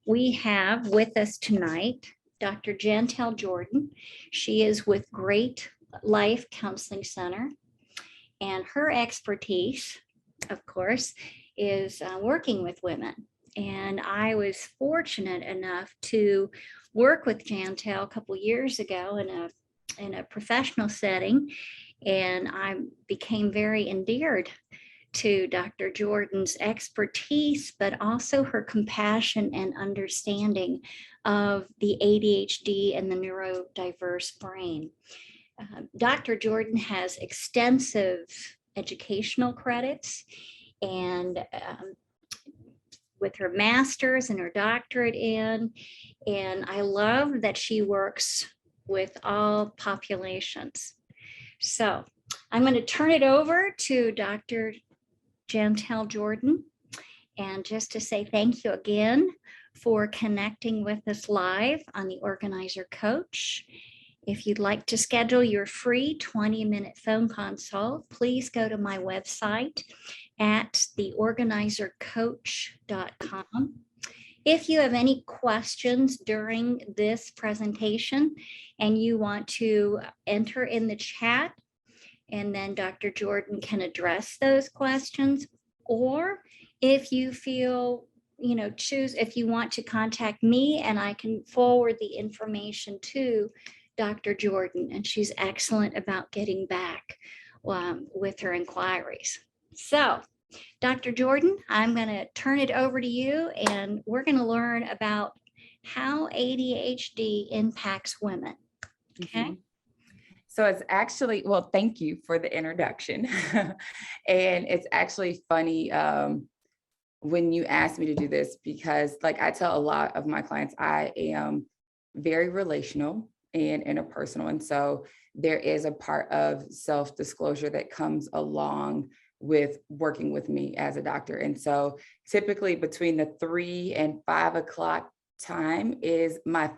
We have with us tonight Dr. Jantel Jordan. She is with Great Life Counseling Center, and her expertise, of course, is working with women. And I was fortunate enough to work with Jantel a couple years ago in a professional setting, and I became very endeared to Dr. Jordan's expertise, but also her compassion and understanding of the ADHD and the neurodiverse brain. Dr. Jordan has extensive educational credits, and with her master's and her doctorate and I love that she works with all populations. So I'm going to turn it over to Dr. Jantel Jordan, and just to say thank you again for connecting with us live on the Organizer Coach. If you'd like to schedule your free 20-minute phone consult, please go to my website at theorganizercoach.com. If you have any questions during this presentation and you want to enter in the chat, and then Dr. Jordan can address those questions, or if you feel, choose if you want to contact me, and I can forward the information to Dr. Jordan, and she's excellent about getting back with her inquiries. So, Dr. Jordan, I'm going to turn it over to you, and we're going to learn about how ADHD impacts women. Okay. Mm-hmm. So it's actually, well, thank you for the introduction. And it's actually funny when you asked me to do this, because like I tell a lot of my clients, I am very relational and interpersonal. And so there is a part of self-disclosure that comes along with working with me as a doctor. And so typically between the 3 and 5 o'clock time is my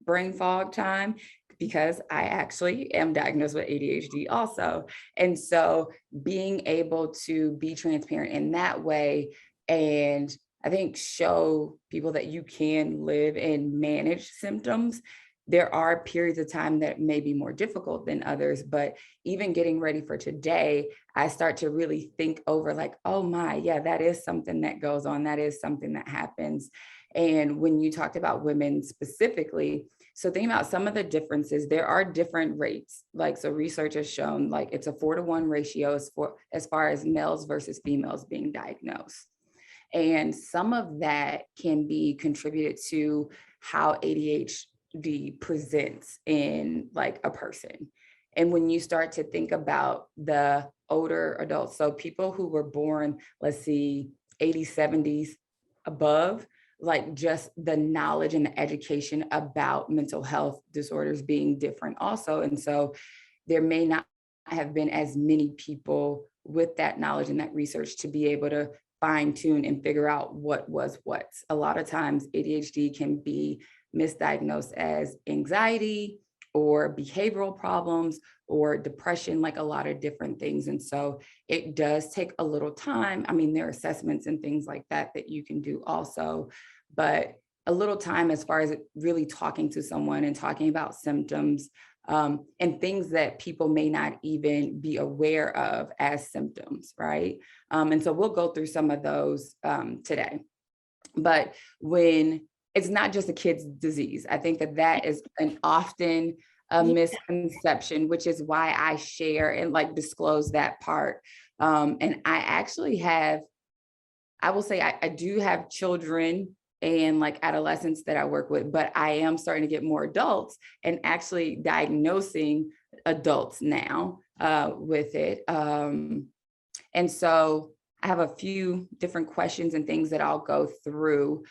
brain fog time, because I actually am diagnosed with ADHD also. And so being able to be transparent in that way, and I think show people that you can live and manage symptoms. There are periods of time that may be more difficult than others, but even getting ready for today, I start to really think over like, oh my, yeah, that is something that goes on. That is something that happens. And when you talked about women specifically, so think about some of the differences. There are different rates. Like, so research has shown like it's a 4-to-1 ratio as far as males versus females being diagnosed. And some of that can be contributed to how ADHD presents in like a person. And when you start to think about the older adults, so people who were born, let's see, 80s, 70s above, like just the knowledge and the education about mental health disorders being different also. And so there may not have been as many people with that knowledge and that research to be able to fine tune and figure out what was what. A lot of times ADHD can be misdiagnosed as anxiety or behavioral problems or depression, like a lot of different things. And so it does take a little time. I mean, there are assessments and things like that that you can do also, but a little time as far as really talking to someone and talking about symptoms and things that people may not even be aware of as symptoms, right? And so we'll go through some of those today. But when it's not just a kid's disease, I think that is an often a misconception, which is why I share and like disclose that part. And I actually I will say I do have children and like adolescents that I work with, but I am starting to get more adults and actually diagnosing adults now with it. And so I have a few different questions and things that I'll go through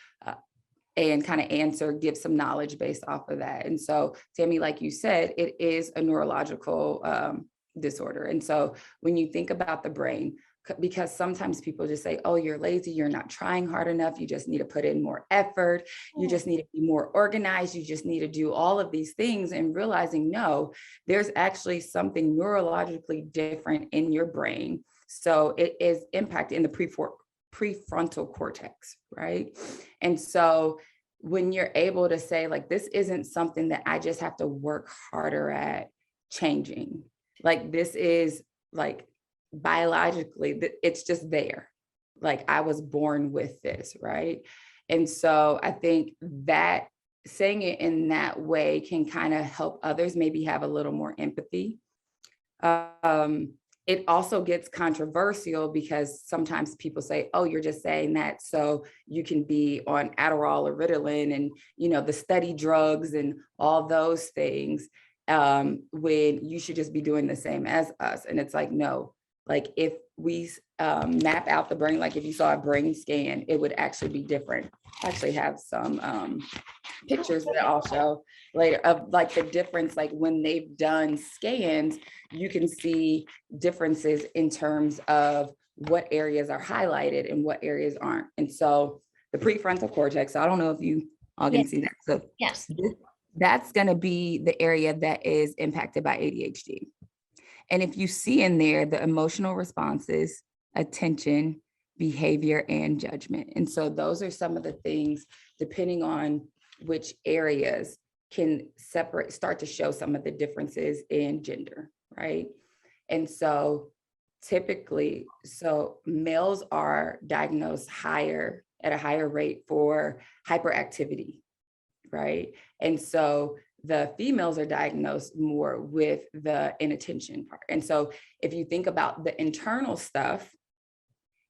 and kind of give some knowledge based off of that. And so, Tammy, like you said, it is a neurological disorder. And so when you think about the brain, because sometimes people just say, oh, you're lazy, you're not trying hard enough, you just need to put in more effort, you just need to be more organized, you just need to do all of these things, and realizing, no, there's actually something neurologically different in your brain. So it is impacted in the prefrontal cortex, right? And so when you're able to say, like, this isn't something that I just have to work harder at changing. Like, this is like biologically, it's just there. Like, I was born with this, right? And so I think that saying it in that way can kind of help others maybe have a little more empathy. It also gets controversial because sometimes people say, oh, you're just saying that so you can be on Adderall or Ritalin and, the study drugs and all those things, when you should just be doing the same as us. And it's like, no, like if we map out the brain, like if you saw a brain scan, it would actually be different. I actually have some pictures that I'll show later of like the difference, like when they've done scans, you can see differences in terms of what areas are highlighted and what areas aren't. And so the prefrontal cortex, I don't know if you all can see that. So Yes. that's going to be the area that is impacted by ADHD. And if you see in there the emotional responses, attention, behavior, and judgment. And so those are some of the things, depending on which areas, can start to show some of the differences in gender, right? And so typically, males are diagnosed at a higher rate for hyperactivity, right? And so the females are diagnosed more with the inattention part. And so if you think about the internal stuff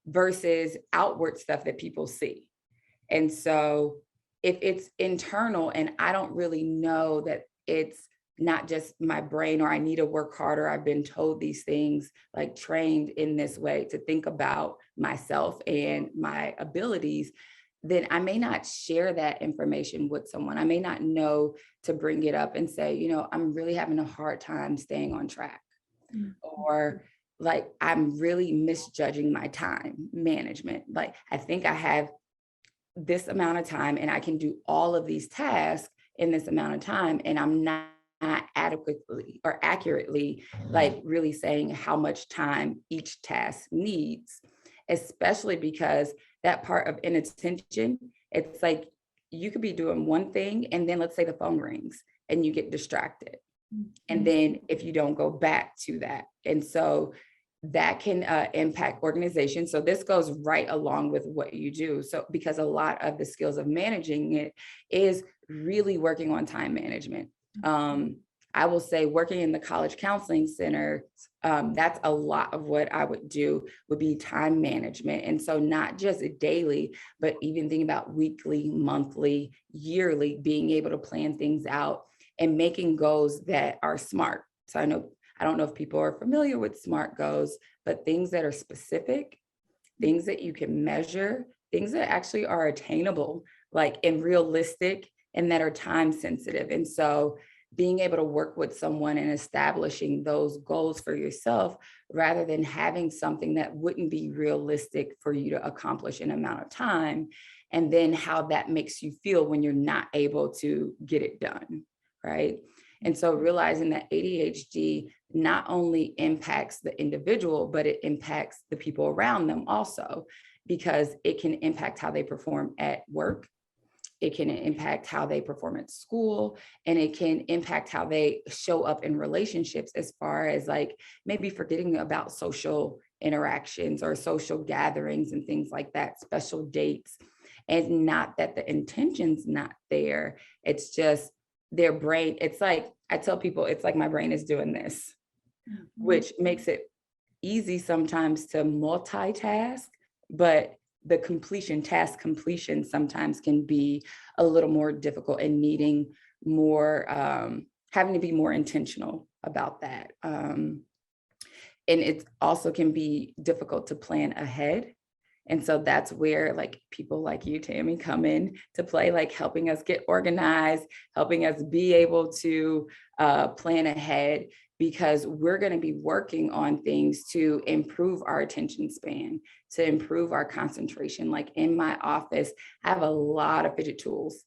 versus outward stuff that people see. And so if it's internal and I don't really know that it's not just my brain, or I need to work harder, I've been told these things, like trained in this way to think about myself and my abilities, then I may not share that information with someone. I may not know to bring it up and say, I'm really having a hard time staying on track. Mm-hmm. Or like, I'm really misjudging my time management. Like, I think I have this amount of time and I can do all of these tasks in this amount of time. And I'm not adequately or accurately, like really saying how much time each task needs, especially because that part of inattention, it's like you could be doing one thing and then let's say the phone rings and you get distracted. Mm-hmm. And then if you don't go back to that. And so that can impact organization. So this goes right along with what you do. So because a lot of the skills of managing it is really working on time management. I will say working in the college counseling center, that's a lot of what I would do would be time management. And so not just daily, but even thinking about weekly, monthly, yearly, being able to plan things out and making goals that are smart. So I don't know if people are familiar with SMART goals, but things that are specific, things that you can measure, things that actually are attainable, like and realistic, and that are time sensitive. And so being able to work with someone and establishing those goals for yourself, rather than having something that wouldn't be realistic for you to accomplish in an amount of time, and then how that makes you feel when you're not able to get it done, right? And so realizing that ADHD not only impacts the individual, but it impacts the people around them also, because it can impact how they perform at work. It can impact how they perform at school, and it can impact how they show up in relationships, as far as like maybe forgetting about social interactions or social gatherings and things like that, special dates. And not that the intention's not there. It's just their brain. It's like, I tell people, it's like my brain is doing this, mm-hmm. which makes it easy sometimes to multitask, but the task completion sometimes can be a little more difficult and needing more, having to be more intentional about that. And it also can be difficult to plan ahead. And so that's where like people like you, Tammy, come in to play, like helping us get organized, helping us be able to plan ahead, because we're going to be working on things to improve our attention span, to improve our concentration. Like in my office, I have a lot of fidget tools.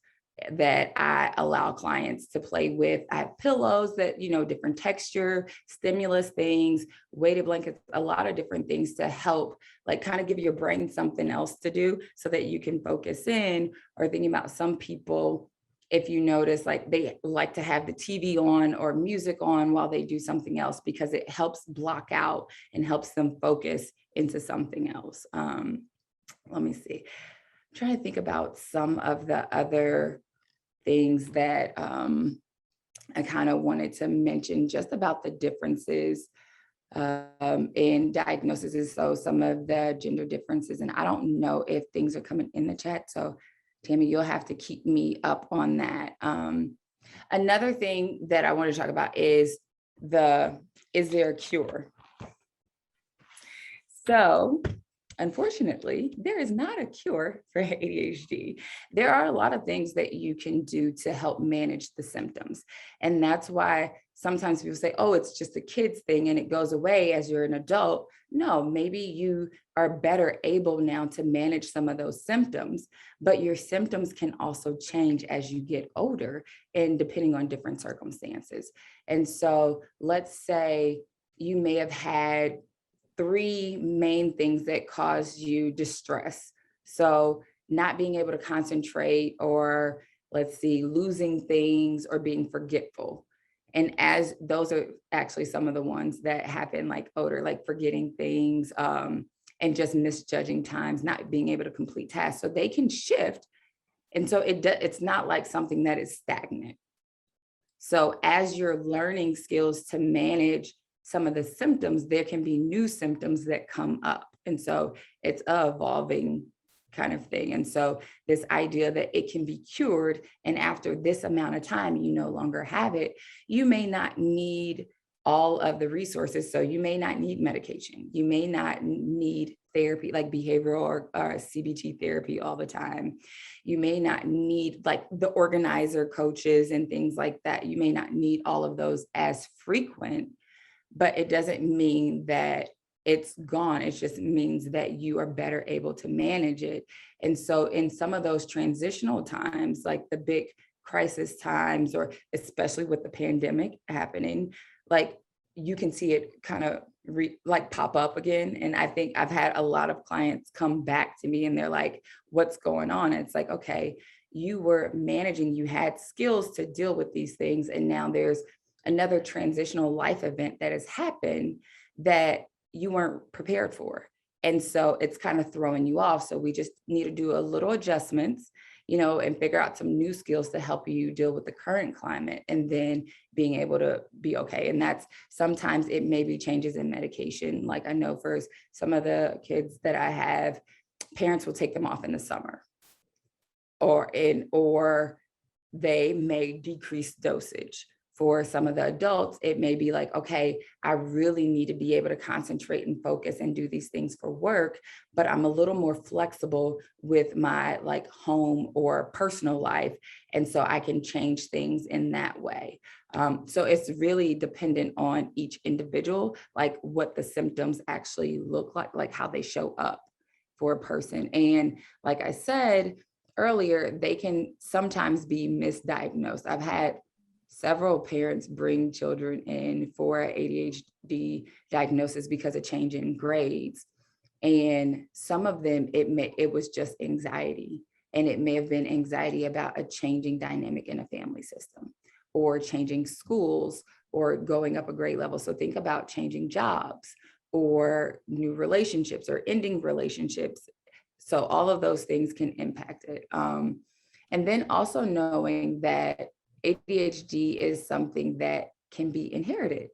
that I allow clients to play with. I have pillows that, different texture, stimulus things, weighted blankets, a lot of different things to help like kind of give your brain something else to do so that you can focus in. Or thinking about some people, if you notice, like they like to have the TV on or music on while they do something else because it helps block out and helps them focus into something else. Let me see. I'm trying to think about some of the other things that I kind of wanted to mention just about the differences in diagnoses. So some of the gender differences, and I don't know if things are coming in the chat. So Tammy, you'll have to keep me up on that. Another thing that I want to talk about is is there a cure? So unfortunately, there is not a cure for ADHD. There are a lot of things that you can do to help manage the symptoms. And that's why sometimes people say, oh, it's just a kid's thing and it goes away as you're an adult. No, maybe you are better able now to manage some of those symptoms, but your symptoms can also change as you get older and depending on different circumstances. And so let's say you may have had 3 main things that cause you distress. So not being able to concentrate, or let's see, losing things or being forgetful. And as those are actually some of the ones that happen like older, like forgetting things and just misjudging times, not being able to complete tasks. So they can shift. And so it's not like something that is stagnant. So as you're learning skills to manage some of the symptoms, there can be new symptoms that come up. And so it's a evolving kind of thing. And so this idea that it can be cured, and after this amount of time, you no longer have it, you may not need all of the resources. So you may not need medication. You may not need therapy, like behavioral or CBT therapy all the time. You may not need like the organizer coaches and things like that. You may not need all of those as frequent, but it doesn't mean that it's gone. It just means that you are better able to manage it. And so in some of those transitional times, like the big crisis times, or especially with the pandemic happening, like you can see it kind of like pop up again. And I think I've had a lot of clients come back to me and they're like, what's going on? And it's like, okay, you were managing, you had skills to deal with these things. And now there's another transitional life event that has happened that you weren't prepared for. And so it's kind of throwing you off. So we just need to do a little adjustments, and figure out some new skills to help you deal with the current climate, and then being able to be okay. And that's sometimes it may be changes in medication. Like I know for some of the kids that I have, parents will take them off in the summer, or they may decrease dosage. For some of the adults, it may be like, okay, I really need to be able to concentrate and focus and do these things for work, but I'm a little more flexible with my like home or personal life. And so I can change things in that way. So it's really dependent on each individual, like what the symptoms actually look like how they show up for a person. And like I said earlier, they can sometimes be misdiagnosed. I've had several parents bring children in for ADHD diagnosis because of change in grades. And some of them, it was just anxiety. And it may have been anxiety about a changing dynamic in a family system, or changing schools, or going up a grade level. So think about changing jobs, or new relationships, or ending relationships. So all of those things can impact it. And then also knowing that ADHD is something that can be inherited.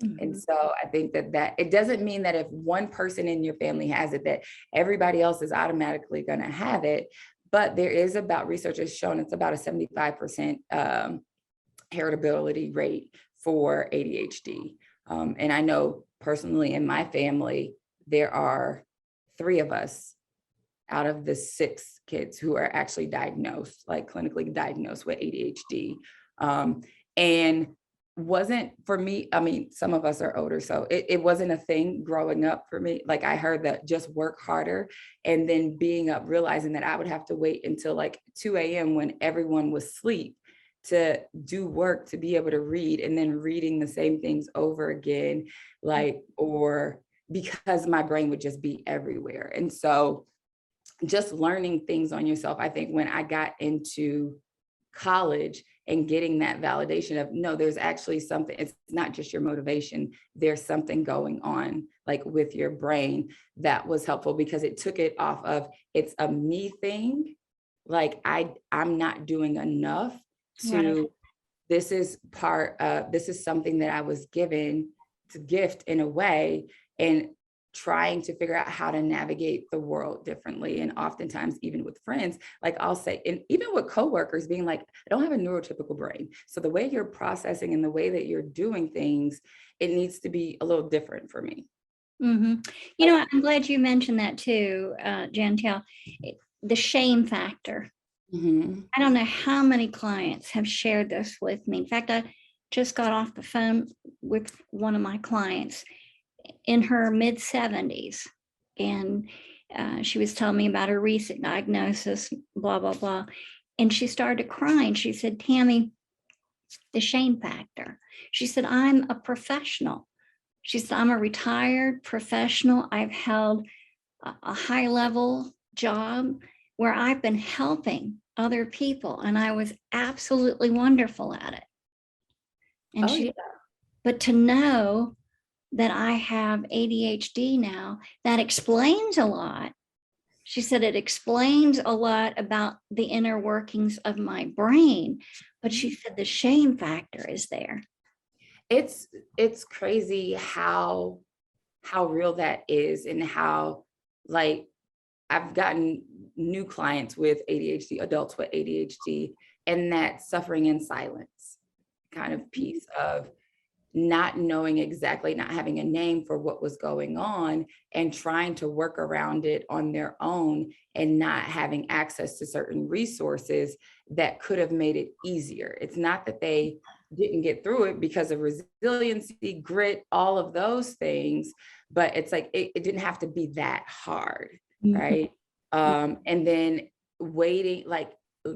Mm-hmm. And so I think that it doesn't mean that if one person in your family has it, that everybody else is automatically going to have it. But there is research has shown it's about a 75% heritability rate for ADHD. And I know personally in my family, there are 3 of us out of the 6 kids who are actually diagnosed, like clinically diagnosed with ADHD. And wasn't for me. I mean, some of us are older, so it wasn't a thing growing up for me. Like I heard that just work harder, and then being up, realizing that I would have to wait until like 2 a.m. when everyone was asleep to do work, to be able to read, and then reading the same things over again, like, or because my brain would just be everywhere. And so just learning things on yourself, I think when I got into college and getting that validation of, no, there's actually something, it's not just your motivation, there's something going on like with your brain, that was helpful because it took it off of, it's a me thing, like I'm not doing enough, Right. to this is this is something that I was given to gift in a way, and trying to figure out how to navigate the world differently. And oftentimes, even with friends, like I'll say, and even with coworkers, being like, I don't have a neurotypical brain. So the way you're processing and the way that you're doing things, it needs to be a little different for me. Mm-hmm. You Like, know, I'm glad you mentioned that too, Jantel. The shame factor. mhm. I don't know how many clients have shared this with me. In fact, I just got off the phone with one of my clients in her mid 70s, and she was telling me about her recent diagnosis, blah, blah, blah. And she started crying. She said, Tammy, the shame factor. She said, I'm a professional. She said, I'm a retired professional. I've held a high level job where I've been helping other people, and I was absolutely wonderful at it. And Oh yeah. but to know that I have ADHD now, that explains a lot. She said it explains a lot about the inner workings of my brain, but she said the shame factor is there. It's crazy how real that is, and how, like, I've gotten new clients with ADHD, adults with ADHD, and that suffering in silence kind of piece of not knowing exactly, not having a name for what was going on, and trying to work around it on their own, and not having access to certain resources that could have made it easier. It's not that they didn't get through it because of resiliency, grit, all of those things, but it's like it didn't have to be that hard, Mhm. right? And then waiting, like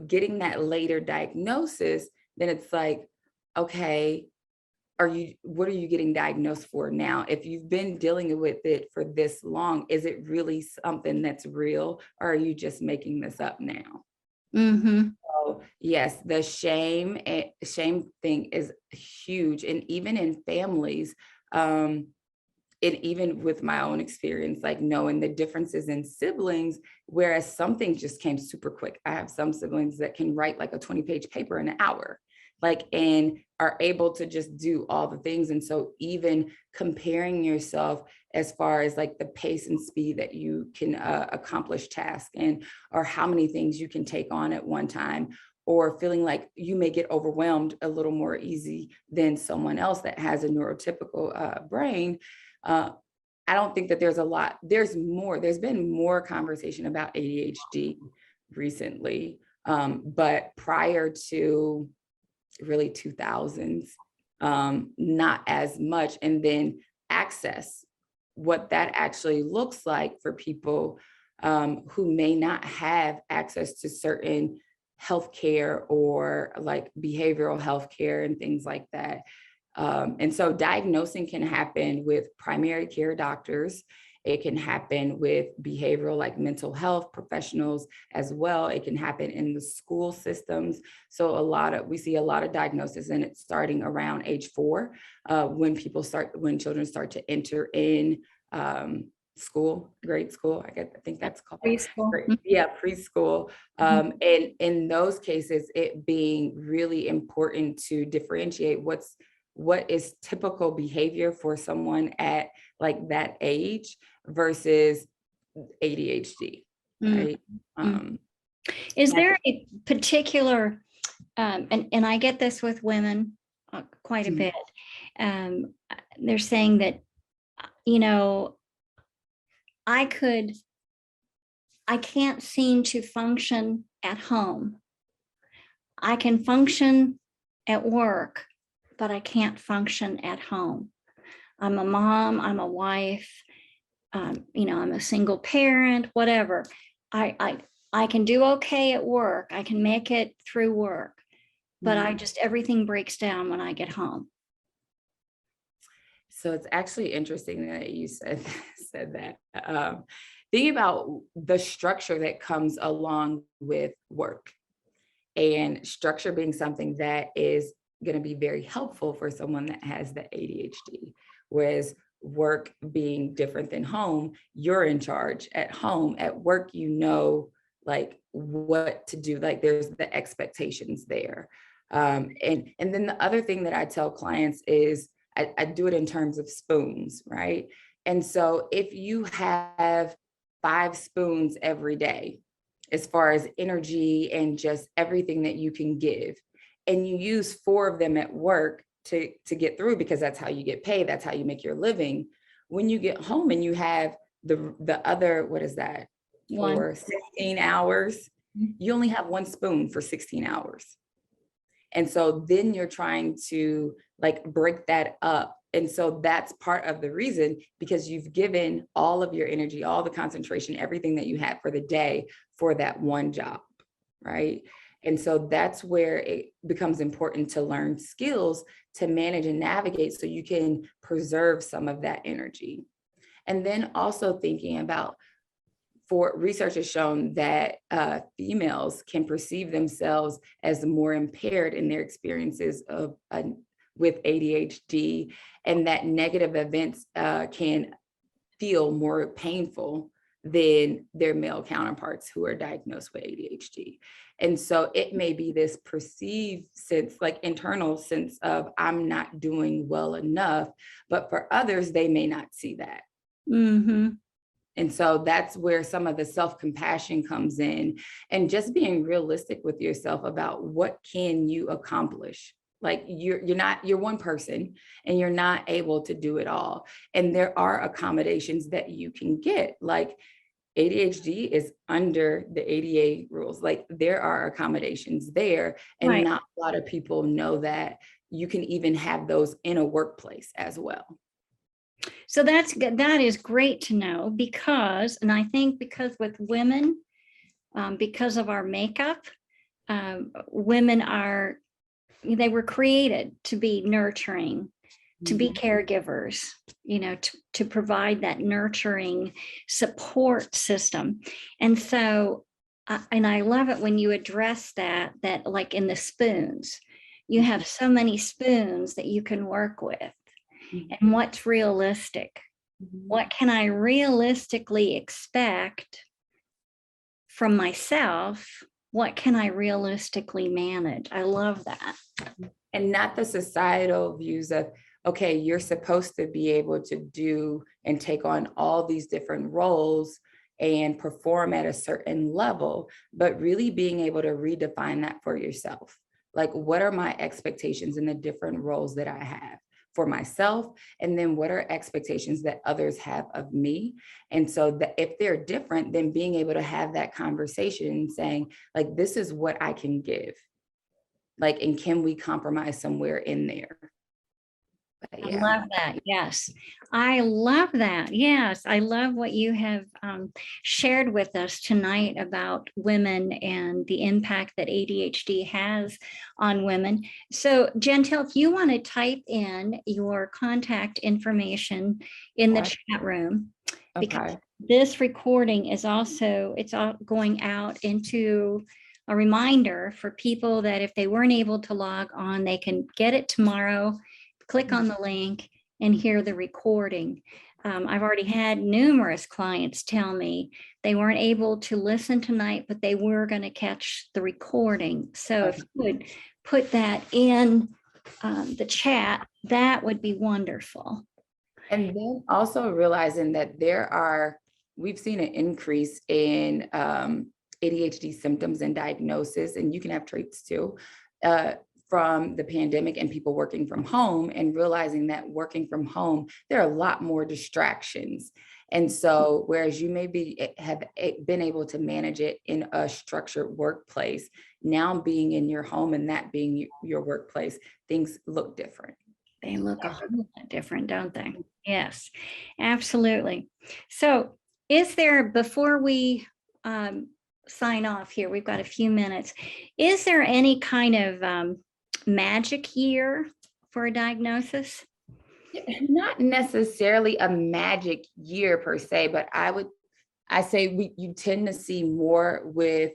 getting that later diagnosis, then it's like, okay, what are you getting diagnosed for now? If you've been dealing with it for this long, is it really something that's real, or are you just making this up now? Mhm. So yes, the shame thing is huge. And even in families, um, and even with my own experience, like knowing the differences in siblings, whereas some things just came super quick. I have some siblings that can write like a 20-page paper in an hour, like, and are able to just do all the things. And so even comparing yourself as far as like the pace and speed that you can accomplish tasks, and or how many things you can take on at one time, or feeling like you may get overwhelmed a little more easy than someone else that has a neurotypical brain. uh, I don't think that there's been more conversation about ADHD recently. But prior to really 2000s, not as much. And then access, what that actually looks like for people who may not have access to certain healthcare, or like behavioral healthcare and things like that. And so diagnosing can happen with primary care doctors. It can happen with behavioral, like mental health professionals as well. It can happen in the school systems. So we see a lot of diagnosis, and it's starting around age 4, when children start to enter in school, grade school. I think that's called. Preschool. Yeah, preschool. Mhm. And in those cases, it being really important to differentiate what is typical behavior for someone at like that age versus ADHD, Mhm. right? Mhm. Um, Is I there a particular, and I get this with women quite a think- bit. They're saying that, you know, I could, I can't seem to function at home. I can function at work, but I can't function at home. I'm a mom, I'm a wife, I'm a single parent, whatever. I can do okay at work. I can make it through work, but everything breaks down when I get home. So it's actually interesting that you said that. Thinking about the structure that comes along with work, and structure being something that is going to be very helpful for someone that has the ADHD, whereas work being different than home, you're in charge at home. At work, like what to do, like there's the expectations there. And then the other thing that I tell clients is I do it in terms of spoons, right? And so if you have 5 spoons every day, as far as energy and just everything that you can give, and you use 4 of them at work to get through, because that's how you get paid, that's how you make your living. When you get home and you have the other, what is that, for 16 hours, you only have 1 spoon for 16 hours. And so then you're trying to like break that up. And so that's part of the reason, because you've given all of your energy, all the concentration, everything that you had for the day for that one job, right? And so that's where it becomes important to learn skills to manage and navigate so you can preserve some of that energy. And then also thinking about, for research has shown that females can perceive themselves as more impaired in their experiences of with ADHD, and that negative events can feel more painful than their male counterparts who are diagnosed with ADHD. And so it may be this perceived sense, like internal sense of I'm not doing well enough, but for others, they may not see that. Mm-hmm. And so that's where some of the self-compassion comes in, and just being realistic with yourself about what can you accomplish. Like you're one person and you're not able to do it all. And there are accommodations that you can get. Like ADHD is under the ADA rules. Like there are accommodations there, and Right. not a lot of people know that you can even have those in a workplace as well. So that is great to know, because, and I think because with women, because of our makeup, women they were created to be nurturing, to be caregivers, to provide that nurturing support system. And so, and I love it when you address that like in the spoons, you have so many spoons that you can work with. And what's realistic? What can I realistically expect from myself? What can I realistically manage? I love that. And not the societal views of, okay, you're supposed to be able to do and take on all these different roles and perform at a certain level, but really being able to redefine that for yourself. Like, what are my expectations in the different roles that I have for myself? And then what are expectations that others have of me? And so that if they're different, then being able to have that conversation saying, like, this is what I can give. Like, and can we compromise somewhere in there? But I love that. Yes. I love that. Yes. I love what you have shared with us tonight about women and the impact that ADHD has on women. So, Jantel, if you want to type in your contact information in the chat room, because this recording is also, it's all going out into a reminder for people that if they weren't able to log on, they can get it tomorrow, click on the link and hear the recording. I've already had numerous clients tell me they weren't able to listen tonight, but they were going to catch the recording. So if you would put that in the chat, that would be wonderful. And then also realizing that we've seen an increase in ADHD symptoms and diagnosis, and you can have traits too, from the pandemic and people working from home, and realizing that working from home, there are a lot more distractions. And so, whereas you have been able to manage it in a structured workplace, now being in your home and that being your workplace, things look different. They look a whole lot different, don't they? Yes, absolutely. So is there, before we sign off here, we've got a few minutes, is there any kind of magic year for a diagnosis? Not necessarily a magic year per se, but I say you tend to see more with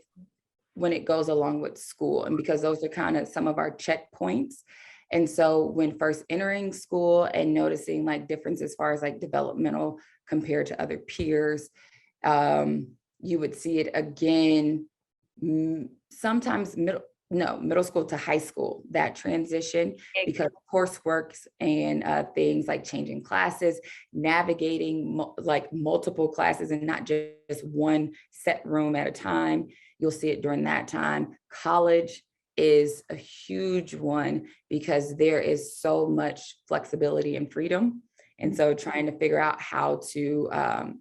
when it goes along with school, and because those are kind of some of our checkpoints. And so when first entering school and noticing like differences as far as like developmental compared to other peers, you would see it again, sometimes middle school to high school, that transition, because coursework and things like changing classes, navigating like multiple classes and not just one set room at a time. You'll see it during that time. College is a huge one because there is so much flexibility and freedom. And so trying to figure out how to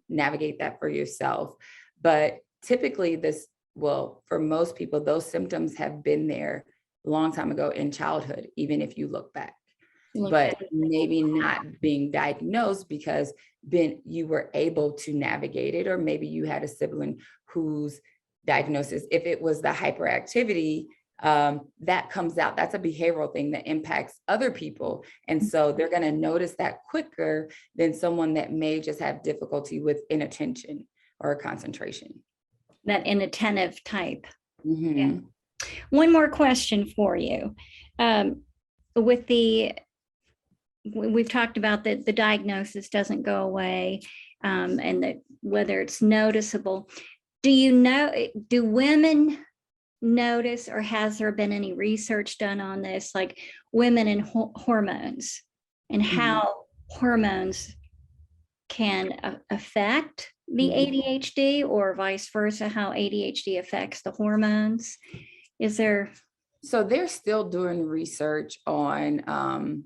navigate that for yourself. But typically for most people, those symptoms have been there a long time ago in childhood, even if you look back. But maybe not being diagnosed because you were able to navigate it, or maybe you had a sibling whose diagnosis, if it was the hyperactivity, that comes out, that's a behavioral thing that impacts other people. And so they're going to notice that quicker than someone that may just have difficulty with inattention or concentration. That inattentive type. Mm-hmm. Yeah. One more question for you. We've talked about that the diagnosis doesn't go away, and that whether it's noticeable. Do women notice, or has there been any research done on this, like women and hormones, and how hormones can affect the ADHD, or vice versa, how ADHD affects the hormones? Is there? So they're still doing research on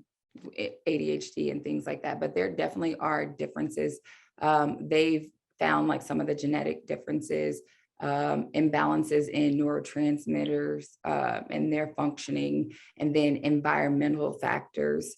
ADHD and things like that, but there definitely are differences. They've found like some of the genetic differences, imbalances in neurotransmitters and their functioning, and then environmental factors.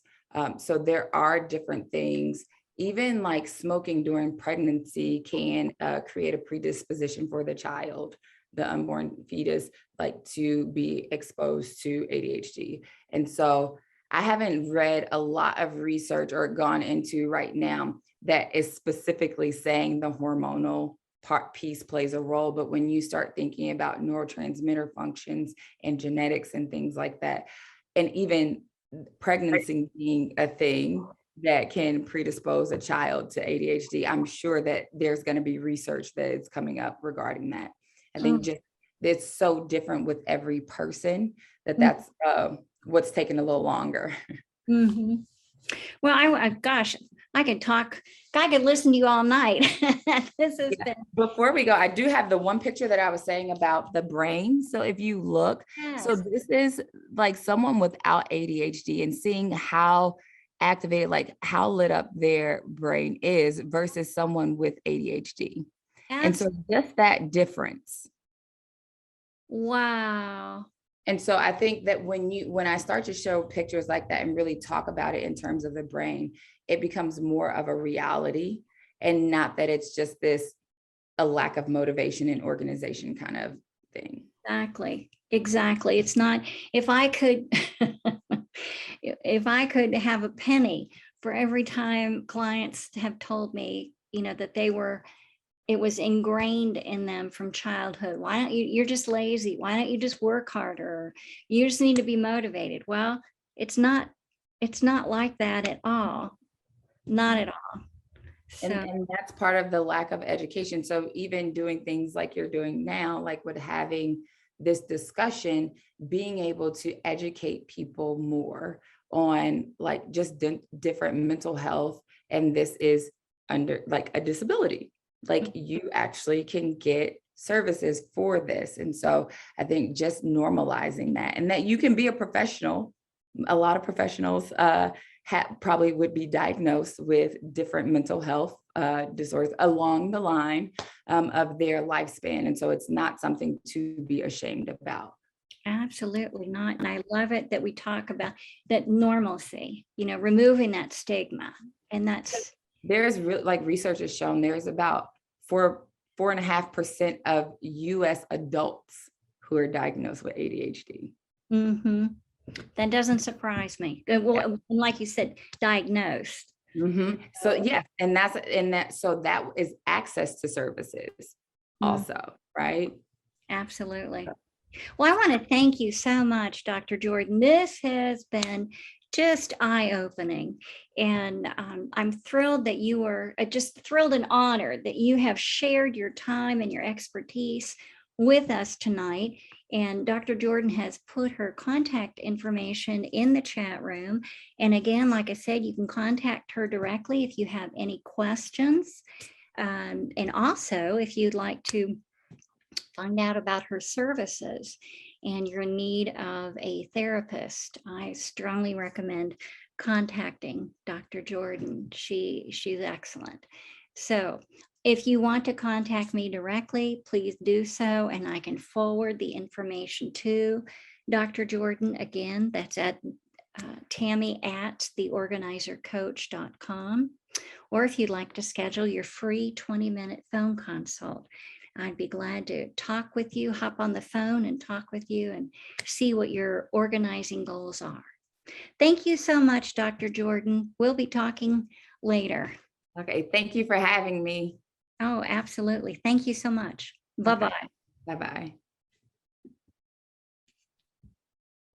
So there are different things. Even like smoking during pregnancy can create a predisposition for the child, the unborn fetus, like to be exposed to ADHD. And so I haven't read a lot of research or gone into right now that is specifically saying the hormonal piece plays a role. But when you start thinking about neurotransmitter functions and genetics and things like that, and even pregnancy being a thing that can predispose a child to ADHD, I'm sure that there's going to be research that is coming up regarding that. I think just it's so different with every person that's what's taking a little longer. Mm-hmm. Well, gosh, I could listen to you all night. This has been. Before we go, I do have the one picture that I was saying about the brain. So if you look, so this is like someone without ADHD, and seeing how activated, like how lit up their brain is versus someone with ADHD. And so just that difference. Wow. And so I think that when I start to show pictures like that and really talk about it in terms of the brain, it becomes more of a reality, and not that it's just a lack of motivation and organization kind of thing. Exactly. It's not, if I could have a penny for every time clients have told me, that it was ingrained in them from childhood. Why don't you're just lazy. Why don't you just work harder? You just need to be motivated. Well, it's not like that at all. Not at all. So. And that's part of the lack of education. So even doing things like you're doing now, like with having this discussion, being able to educate people more on like just different mental health. And this is under like a disability. Like you actually can get services for this. And so I think just normalizing that, and that you can be a professional. A lot of professionals probably would be diagnosed with different mental health disorders along the line of their lifespan. And so it's not something to be ashamed about. Absolutely not. And I love it that we talk about that normalcy, removing that stigma. And that's There's like research has shown there's about 4.5% of US adults who are diagnosed with ADHD. mm-hmm. That doesn't surprise me. Well, like you said, diagnosed. Mm-hmm. So yes, so that is access to services also, right? Absolutely. Well, I want to thank you so much, Dr. Jordan. This has been just eye-opening. And I'm thrilled that you were just thrilled and honored that you have shared your time and your expertise with us tonight. And Dr. Jordan has put her contact information in the chat room. And again, like I said, you can contact her directly if you have any questions. And also, if you'd like to find out about her services and you're in need of a therapist, I strongly recommend contacting Dr. Jordan. She's excellent. So if you want to contact me directly, please do so, and I can forward the information to Dr. Jordan. Again, that's at Tammy@theorganizercoach.com. Or if you'd like to schedule your free 20-minute phone consult, I'd be glad to talk with you, hop on the phone and talk with you and see what your organizing goals are. Thank you so much, Dr. Jordan. We'll be talking later. Okay, thank you for having me. Oh, absolutely. Thank you so much. Bye-bye. Bye-bye.